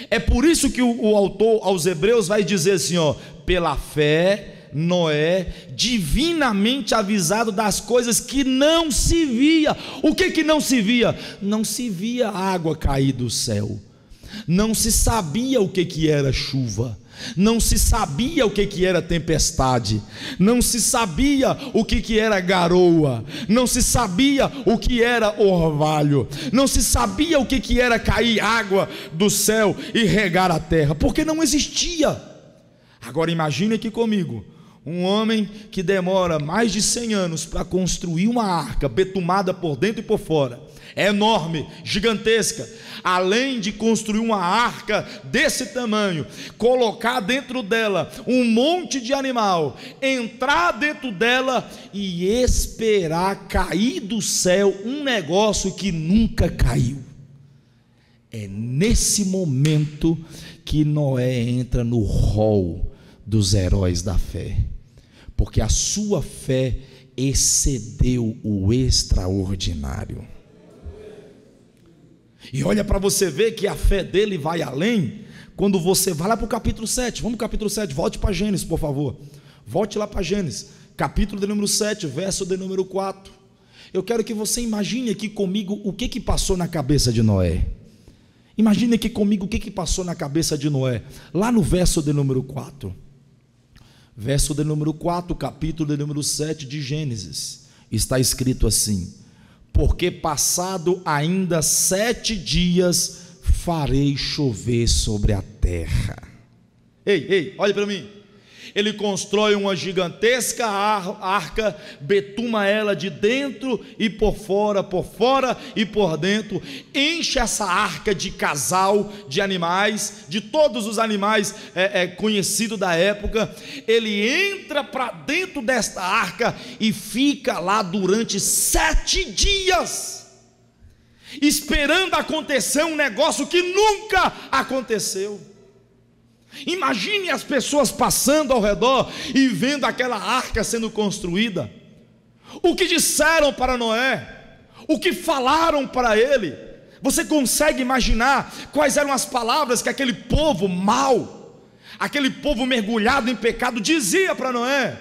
É por isso que o autor aos Hebreus vai dizer assim, ó, pela fé Noé, divinamente avisado das coisas que não se via. O que não se via? Não se via água cair do céu, não se sabia o que era chuva, não se sabia o que era tempestade, não se sabia o que era garoa, não se sabia o que era orvalho, não se sabia o que era cair água do céu e regar a terra, porque não existia. Agora imagine aqui comigo, um homem que demora mais de 100 anos para construir uma arca betumada por dentro e por fora, enorme, gigantesca. Além de construir uma arca desse tamanho, colocar dentro dela um monte de animal, entrar dentro dela e esperar cair do céu um negócio que nunca caiu. É nesse momento que Noé entra no rol dos heróis da fé, porque a sua fé excedeu o extraordinário. E olha para você ver que a fé dele vai além, quando você vai lá para o capítulo 7, vamos para o capítulo 7, volte para Gênesis por favor, volte lá para Gênesis, capítulo de número 7, verso de número 4, eu quero que você imagine aqui comigo o que passou na cabeça de Noé, imagine aqui comigo o que passou na cabeça de Noé, lá no verso de número 4, verso de número 4, capítulo de número 7 de Gênesis, está escrito assim: porque passado ainda 7 dias farei chover sobre a terra. Ei, olha para mim. Ele constrói uma gigantesca arca, betuma ela de dentro e por fora e por dentro, enche essa arca de casal de animais, de todos os animais conhecidos da época. Ele entra para dentro desta arca e fica lá durante 7 dias, esperando acontecer um negócio que nunca aconteceu. Imagine as pessoas passando ao redor e vendo aquela arca sendo construída. O que disseram para Noé? O que falaram para ele? Você consegue imaginar quais eram as palavras que aquele povo mau, aquele povo mergulhado em pecado dizia para Noé?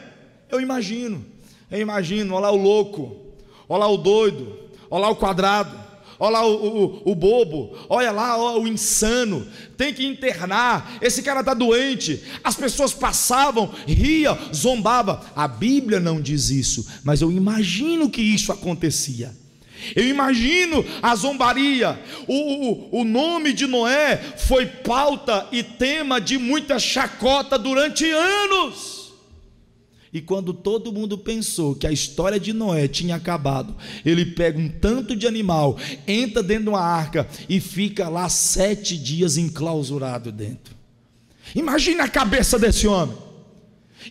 Eu imagino, olha lá o louco, olha lá o doido, olha lá o quadrado, olha lá o bobo, olha lá o insano, tem que internar, esse cara está doente. As pessoas passavam, ria, zombava. A Bíblia não diz isso, mas eu imagino que isso acontecia. Eu imagino a zombaria. O nome de Noé foi pauta e tema de muita chacota durante anos. E quando todo mundo pensou que a história de Noé tinha acabado, ele pega um tanto de animal, entra dentro de uma arca e fica lá 7 dias enclausurado dentro. Imagine a cabeça desse homem.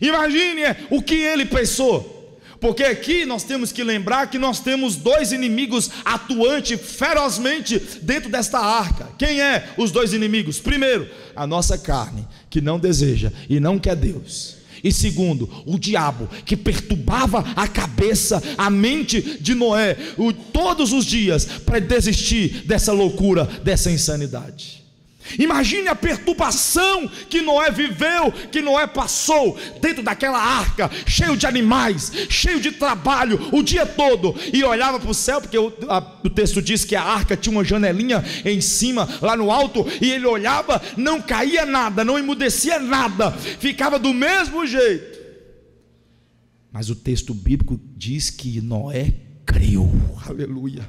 Imagine o que ele pensou. Porque aqui nós temos que lembrar que nós temos dois inimigos atuantes ferozmente dentro desta arca. Quem é os dois inimigos? Primeiro, a nossa carne, que não deseja e não quer Deus. E segundo, o diabo, que perturbava a cabeça, a mente de Noé todos os dias para desistir dessa loucura, dessa insanidade. Imagine a perturbação que Noé viveu, que Noé passou dentro daquela arca, cheio de animais, cheio de trabalho o dia todo, e olhava para o céu, porque o texto diz que a arca tinha uma janelinha em cima, lá no alto, e ele olhava, não caía nada, não emudecia nada, ficava do mesmo jeito. Mas o texto bíblico diz que Noé creu, aleluia.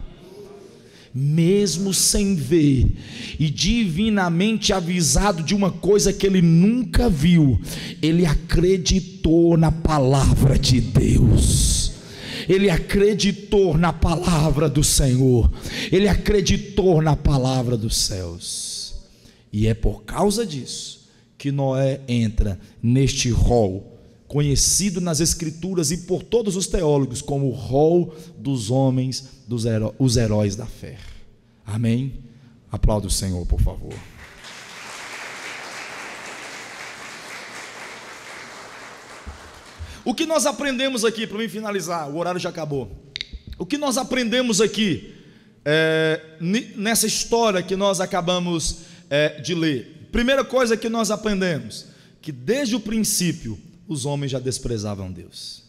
Mesmo sem ver e divinamente avisado de uma coisa que ele nunca viu, ele acreditou na palavra de Deus. Ele acreditou na palavra do Senhor. Ele acreditou na palavra dos céus. E é por causa disso que Noé entra neste rol conhecido nas escrituras e por todos os teólogos como o rol dos homens, os heróis da fé. Amém? Aplauda o Senhor, por favor. O que nós aprendemos aqui, para mim finalizar, o horário já acabou. O que nós aprendemos aqui nessa história que nós acabamos de ler? Primeira coisa que nós aprendemos, que desde o princípio os homens já desprezavam Deus.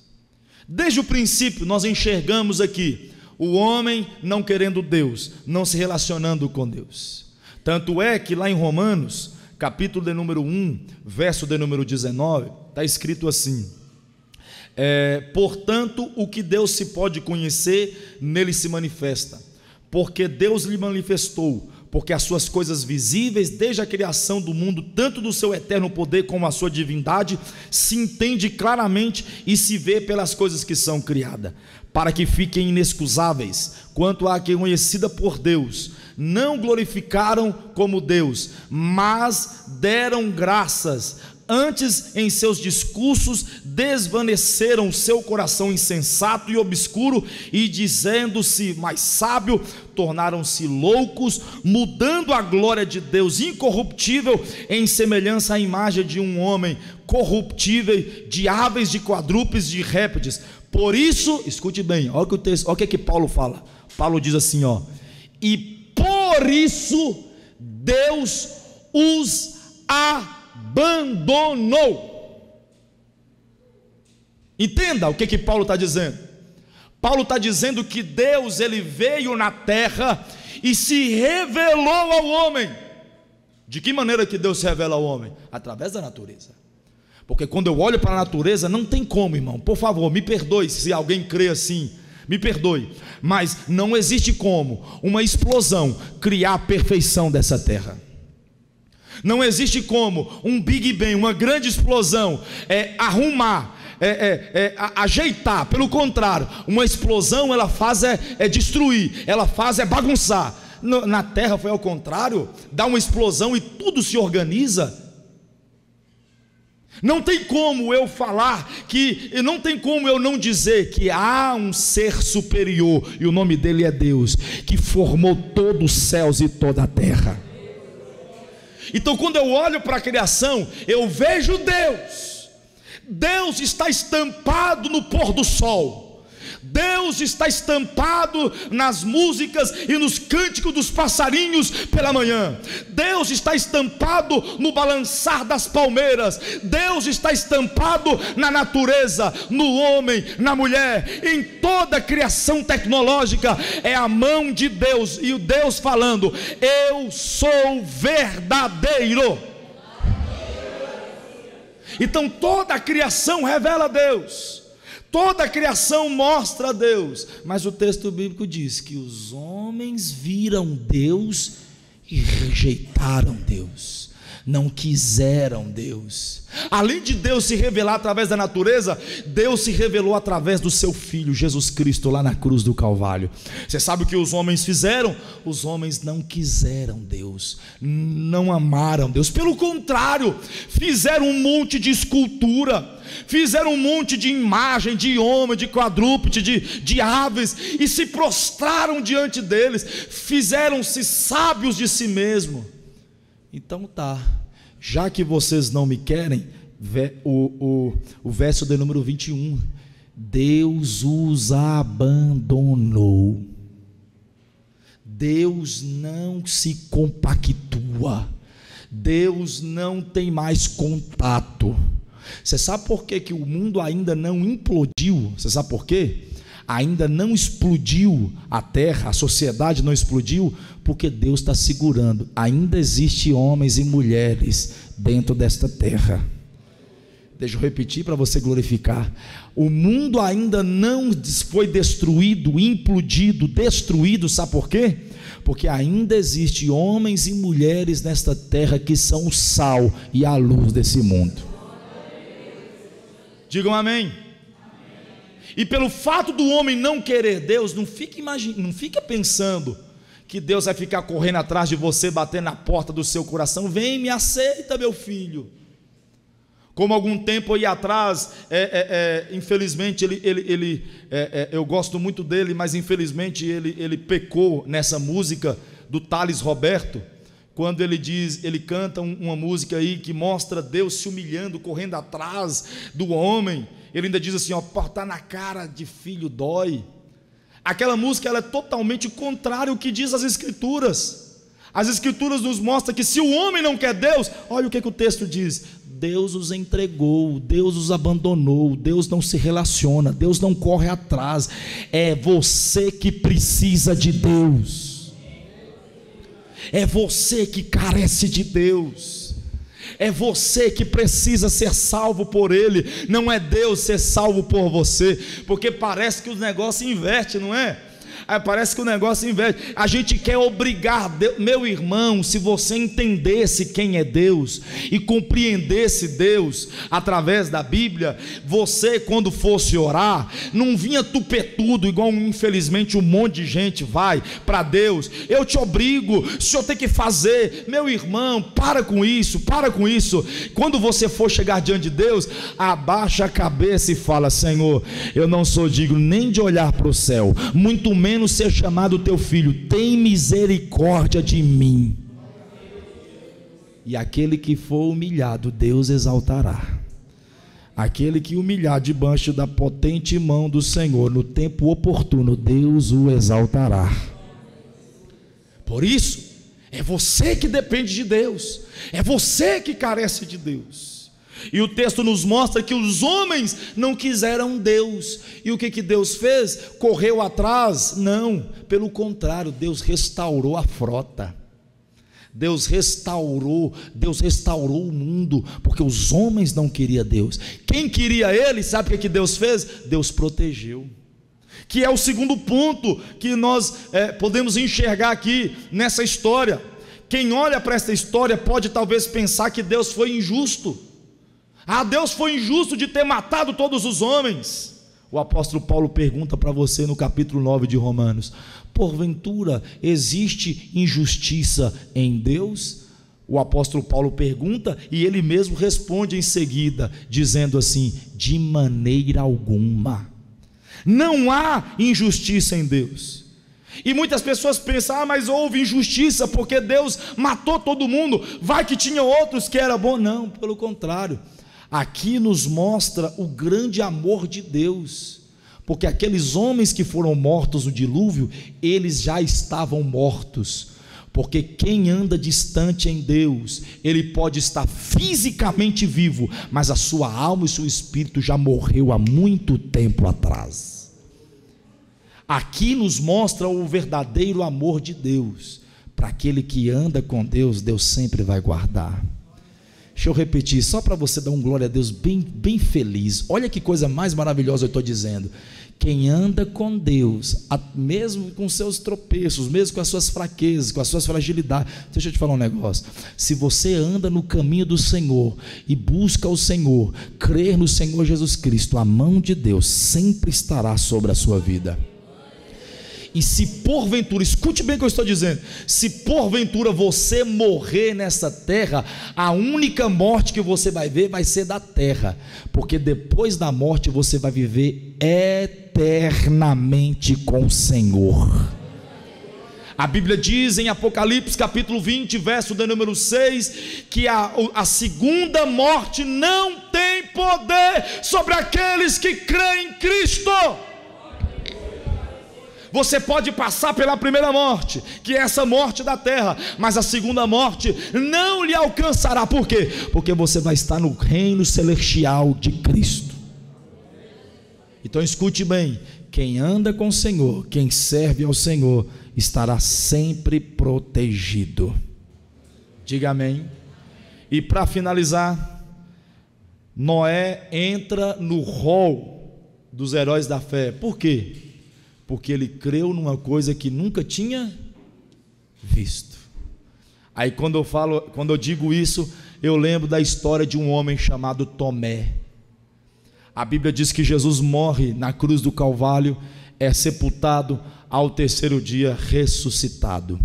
Desde o princípio nós enxergamos aqui o homem não querendo Deus, não se relacionando com Deus. Tanto é que lá em Romanos, capítulo de número 1, verso de número 19, está escrito assim: portanto, o que Deus se pode conhecer, nele se manifesta, porque Deus lhe manifestou, porque as suas coisas visíveis, desde a criação do mundo, tanto do seu eterno poder como a sua divindade, se entende claramente e se vê pelas coisas que são criadas, para que fiquem inexcusáveis, quanto à que conhecida por Deus, não glorificaram como Deus, mas deram graças. Antes, em seus discursos, desvaneceram seu coração insensato e obscuro, e dizendo-se mais sábio, tornaram-se loucos, mudando a glória de Deus incorruptível em semelhança à imagem de um homem corruptível, de aves, de quadrúpedes, de répteis. Por isso, escute bem, olha o que Paulo fala. Paulo diz assim, e por isso Deus os abandonou. Entenda o que Paulo está dizendo. Paulo está dizendo que Deus, ele veio na terra e se revelou ao homem. De que maneira que Deus se revela ao homem? Através da natureza. Porque quando eu olho para a natureza, não tem como, irmão, por favor, me perdoe se alguém crê assim, me perdoe, mas não existe como uma explosão criar a perfeição dessa terra. Não existe como um Big Bang, uma grande explosão, arrumar, ajeitar. Pelo contrário, uma explosão ela faz destruir, ela faz bagunçar. Na terra foi ao contrário, dá uma explosão e tudo se organiza. Não tem como eu falar não tem como eu não dizer que há um ser superior, e o nome dele é Deus, que formou todos os céus e toda a terra. Então quando eu olho para a criação, eu vejo Deus. Deus está estampado no pôr do sol. Deus está estampado nas músicas e nos cânticos dos passarinhos pela manhã. Deus está estampado no balançar das palmeiras. Deus está estampado na natureza, no homem, na mulher, em toda a criação tecnológica. É a mão de Deus, e o Deus falando: eu sou verdadeiro. Então toda a criação revela a Deus. Toda a criação mostra a Deus, mas o texto bíblico diz que os homens viram Deus e rejeitaram Deus, não quiseram Deus. Além de Deus se revelar através da natureza, Deus se revelou através do seu Filho Jesus Cristo lá na cruz do Calvário. Você sabe o que os homens fizeram? Os homens não quiseram Deus, não amaram Deus, pelo contrário, fizeram um monte de escultura, fizeram um monte de imagem, de homem, de quadrúpede, de aves, e se prostraram diante deles, fizeram-se sábios de si mesmo. Então tá, já que vocês não me querem, o verso de número 21, Deus os abandonou. Deus não se compactua, Deus não tem mais contato. Você sabe por que o mundo ainda não implodiu? Você sabe por quê? Ainda não explodiu a terra, a sociedade não explodiu, porque Deus está segurando. Ainda existem homens e mulheres dentro desta terra. Deixa eu repetir para você glorificar. O mundo ainda não foi destruído, implodido, destruído, sabe por quê? Porque ainda existem homens e mulheres nesta terra que são o sal e a luz desse mundo. Digam amém. E pelo fato do homem não querer Deus, não fica pensando que Deus vai ficar correndo atrás de você, batendo na porta do seu coração. Vem, me aceita, meu filho. Como algum tempo aí atrás, infelizmente eu gosto muito dele, mas infelizmente ele pecou nessa música do Thales Roberto, quando ele canta uma música aí que mostra Deus se humilhando, correndo atrás do homem. Ele ainda diz assim, ó, portar na cara de filho dói. Aquela música ela é totalmente contrária ao que diz as Escrituras. As Escrituras nos mostram que se o homem não quer Deus, olha o que o texto diz: Deus os entregou, Deus os abandonou, Deus não se relaciona, Deus não corre atrás. É você que precisa de Deus, é você que carece de Deus, é você que precisa ser salvo por Ele, não é Deus ser salvo por você, porque parece que o negócio inverte, não é? Parece que o negócio inverte. A gente quer obrigar Deus. Meu irmão, se você entendesse quem é Deus e compreendesse Deus através da Bíblia, você quando fosse orar, não vinha tupetudo igual infelizmente um monte de gente vai para Deus. Eu te obrigo, o senhor tem que fazer. Meu irmão, para com isso, para com isso. Quando você for chegar diante de Deus, abaixa a cabeça e fala: Senhor, eu não sou digno nem de olhar para o céu, muito menos ser chamado teu filho, tem misericórdia de mim. E aquele que for humilhado, Deus exaltará. Aquele que humilhar debaixo da potente mão do Senhor, no tempo oportuno, Deus o exaltará. Por isso, é você que depende de Deus, é você que carece de Deus. E o texto nos mostra que os homens não quiseram Deus. E o que Deus fez? Correu atrás? Não, pelo contrário, Deus restaurou a frota. Deus restaurou o mundo, porque os homens não queriam Deus. Quem queria Ele, sabe o que Deus fez? Deus protegeu. Que é o segundo ponto que nós podemos enxergar aqui nessa história. Quem olha para essa história pode talvez pensar que Deus foi injusto. Deus foi injusto de ter matado todos os homens. O apóstolo Paulo pergunta para você no capítulo 9 de Romanos: porventura existe injustiça em Deus? O apóstolo Paulo pergunta e ele mesmo responde em seguida, dizendo assim: de maneira alguma. Não há injustiça em Deus. E muitas pessoas pensam: mas houve injustiça porque Deus matou todo mundo, vai que tinha outros que era bom. Não, pelo contrário. Aqui nos mostra o grande amor de Deus, porque aqueles homens que foram mortos no dilúvio, eles já estavam mortos, porque quem anda distante em Deus, ele pode estar fisicamente vivo, mas a sua alma e seu espírito já morreu há muito tempo atrás. Aqui nos mostra o verdadeiro amor de Deus. Para aquele que anda com Deus, Deus sempre vai guardar. Deixa eu repetir, só para você dar um glória a Deus bem, bem feliz. Olha que coisa mais maravilhosa eu estou dizendo. Quem anda com Deus, mesmo com seus tropeços, mesmo com as suas fraquezas, com as suas fragilidades. Deixa eu te falar um negócio. Se você anda no caminho do Senhor e busca o Senhor, crer no Senhor Jesus Cristo, a mão de Deus sempre estará sobre a sua vida. E se porventura, escute bem o que eu estou dizendo, se porventura você morrer nessa terra, a única morte que você vai ver vai ser da terra, porque depois da morte você vai viver eternamente com o Senhor. A Bíblia diz em Apocalipse capítulo 20, verso de número 6, que a segunda morte não tem poder sobre aqueles que creem em Cristo. Você pode passar pela primeira morte, que é essa morte da terra, mas a segunda morte não lhe alcançará. Por quê? Porque você vai estar no reino celestial de Cristo. Então escute bem: quem anda com o Senhor, quem serve ao Senhor, estará sempre protegido. Diga amém. E para finalizar, Noé entra no rol dos heróis da fé. Por quê? Porque ele creu numa coisa que nunca tinha visto. Aí quando eu digo isso, eu lembro da história de um homem chamado Tomé. A Bíblia diz que Jesus morre na cruz do Calvário, é sepultado, ao terceiro dia ressuscitado.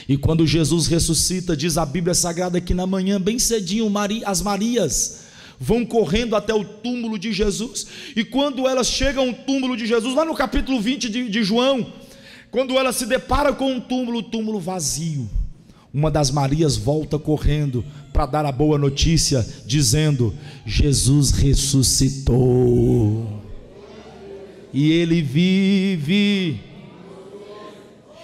E quando Jesus ressuscita, diz a Bíblia Sagrada que na manhã, bem cedinho, as Marias vão correndo até o túmulo de Jesus. E quando elas chegam ao túmulo de Jesus, lá no capítulo 20 de João, quando ela se depara com o túmulo vazio, uma das Marias volta correndo para dar a boa notícia, dizendo: Jesus ressuscitou e ele vive.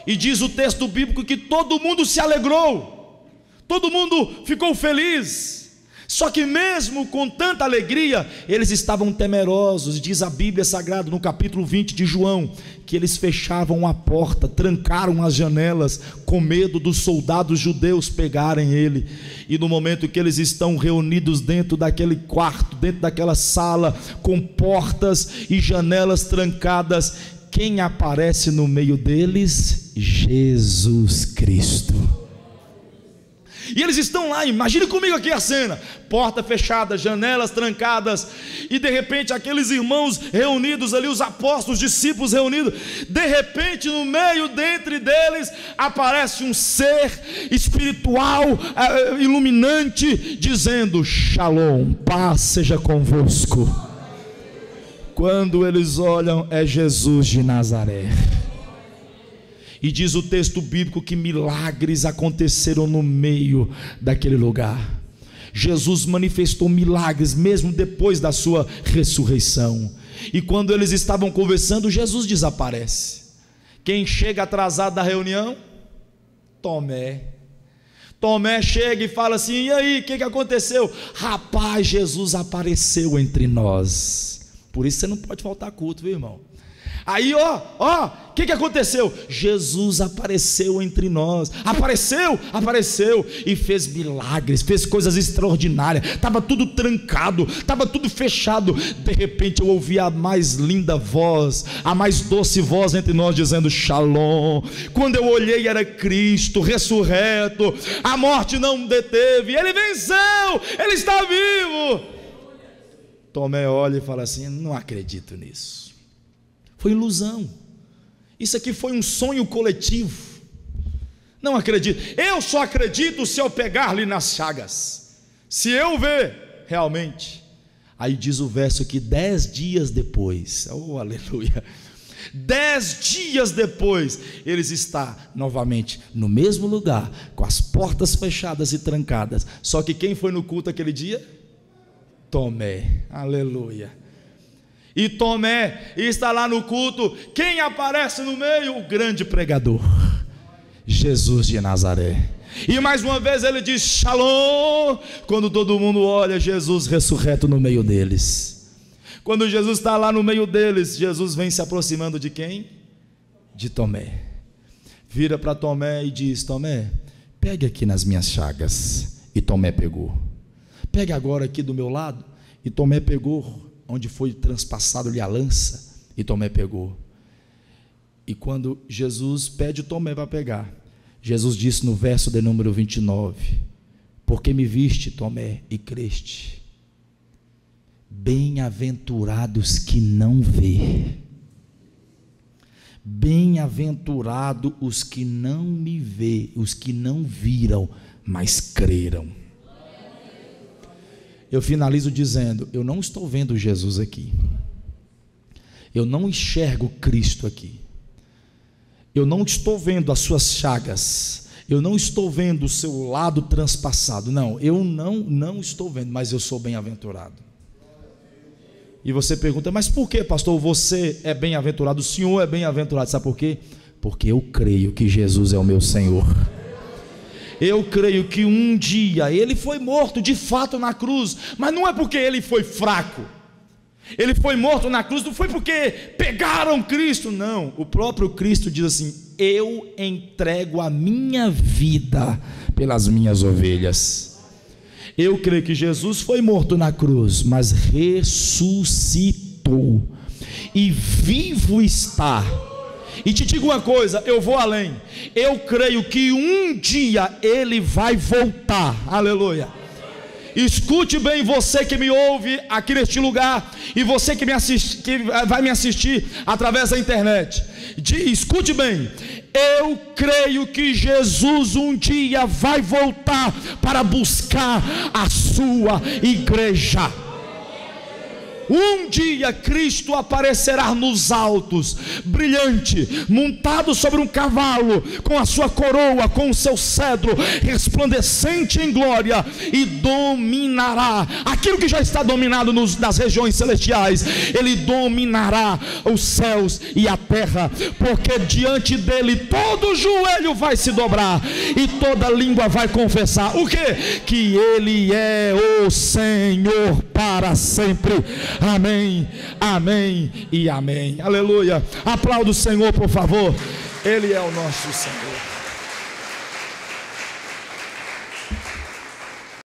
E diz o texto bíblico que todo mundo se alegrou, todo mundo ficou feliz. Só que mesmo com tanta alegria, eles estavam temerosos. Diz a Bíblia Sagrada no capítulo 20 de João, que eles fechavam a porta, trancaram as janelas, com medo dos soldados judeus pegarem ele. E no momento que eles estão reunidos dentro daquele quarto, dentro daquela sala, com portas e janelas trancadas, quem aparece no meio deles? Jesus Cristo. E eles estão lá, imagine comigo aqui a cena: porta fechada, janelas trancadas, e de repente aqueles irmãos reunidos ali, os apóstolos, discípulos reunidos, de repente no meio dentre deles aparece um ser espiritual, iluminante, dizendo: Shalom, paz seja convosco. Quando eles olham, é Jesus de Nazaré. E diz o texto bíblico que milagres aconteceram no meio daquele lugar. Jesus manifestou milagres mesmo depois da sua ressurreição. E quando eles estavam conversando, Jesus desaparece. Quem chega atrasado da reunião? Tomé. Tomé chega e fala assim: e aí, o que aconteceu? Rapaz, Jesus apareceu entre nós. Por isso você não pode faltar culto, viu, irmão? Aí o que aconteceu? Jesus apareceu entre nós. Apareceu e fez milagres, fez coisas extraordinárias. Estava tudo trancado, estava tudo fechado. De repente eu ouvi a mais linda voz, a mais doce voz entre nós, dizendo: Shalom. Quando eu olhei, era Cristo ressurreto. A morte não deteve, ele venceu, ele está vivo. Tomé olha e fala assim: não acredito nisso. Foi ilusão, isso aqui foi um sonho coletivo, não acredito. Eu só acredito se eu pegar-lhe nas chagas, se eu ver realmente. Aí diz o verso que 10 dias depois, oh aleluia, 10 dias depois, eles estão novamente no mesmo lugar, com as portas fechadas e trancadas. Só que quem foi no culto aquele dia? Tomé, aleluia. E Tomé está lá no culto. Quem aparece no meio? O grande pregador, Jesus de Nazaré. E mais uma vez ele diz: Shalom. Quando todo mundo olha, Jesus ressurreto no meio deles. Quando Jesus está lá no meio deles, Jesus vem se aproximando de quem? De Tomé. Vira para Tomé e diz: Tomé, pegue aqui nas minhas chagas. E Tomé pegou. Pegue agora aqui do meu lado. E Tomé pegou onde foi transpassado-lhe a lança, e Tomé pegou. E quando Jesus pede Tomé para pegar, Jesus disse no verso de número 29: porque me viste, Tomé, e creste. Bem-aventurados que não vê, Bem-aventurado os que não me vê, os que não viram, mas creram. Eu finalizo dizendo: eu não estou vendo Jesus aqui, eu não enxergo Cristo aqui, eu não estou vendo as suas chagas, eu não estou vendo o seu lado transpassado, não, eu não estou vendo, mas eu sou bem-aventurado. E você pergunta: mas por que, pastor, você é bem-aventurado, o senhor é bem-aventurado? Sabe por quê? Porque eu creio que Jesus é o meu Senhor. Eu creio que um dia ele foi morto de fato na cruz, mas não é porque ele foi fraco. Ele foi morto na cruz, não foi porque pegaram Cristo, não. O próprio Cristo diz assim: eu entrego a minha vida pelas minhas ovelhas. Eu creio que Jesus foi morto na cruz, mas ressuscitou e vivo está. E te digo uma coisa, eu vou além. Eu creio que um dia ele vai voltar. Aleluia. Escute bem, você que me ouve aqui neste lugar, e você que vai me assistir através da internet. Escute bem. Eu creio que Jesus um dia vai voltar para buscar a sua igreja. Um dia Cristo aparecerá nos altos, brilhante, montado sobre um cavalo, com a sua coroa, com o seu cedro, resplandecente em glória, e dominará aquilo que já está dominado nas regiões celestiais. Ele dominará os céus e a terra, porque diante dele todo joelho vai se dobrar e toda língua vai confessar o quê? Que ele é o Senhor para sempre. Amém, amém e amém. Aleluia. Aplauda o Senhor, por favor. Ele é o nosso Senhor.